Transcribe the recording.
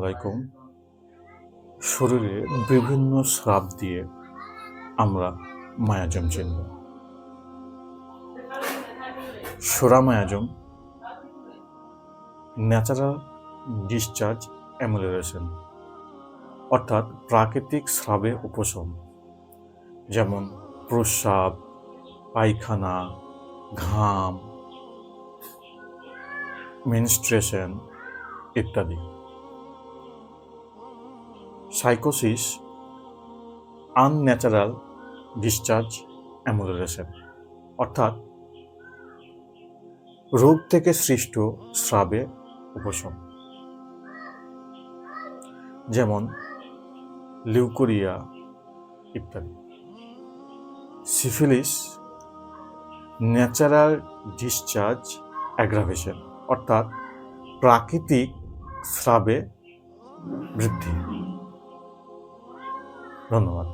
আলাইকুম। শরীরে বিভিন্ন স্রাব দিয়ে আমরা মায়াজম চিনব। সোরামায়াজম ন্যাচারাল ডিসচার্জ অ্যামেলিওরেশন, অর্থাৎ প্রাকৃতিক স্রাবে উপশম, যেমন প্রস্রাব, পায়খানা, ঘাম, মেনস্ট্রুয়েশন ইত্যাদি। সাইকোসিস আনন্যাচারাল ডিসচার্জ অ্যামেলিওরেশন, অর্থাৎ রোগ থেকে সৃষ্ট স্রাবে উপশম, যেমন লিউকোরিয়া ইত্যাদি। সিফিলিস ন্যাচারাল ডিসচার্জ অ্যাগ্রাভেশন, অর্থাৎ প্রাকৃতিক স্রাবে বৃদ্ধি। ধন্যবাদ।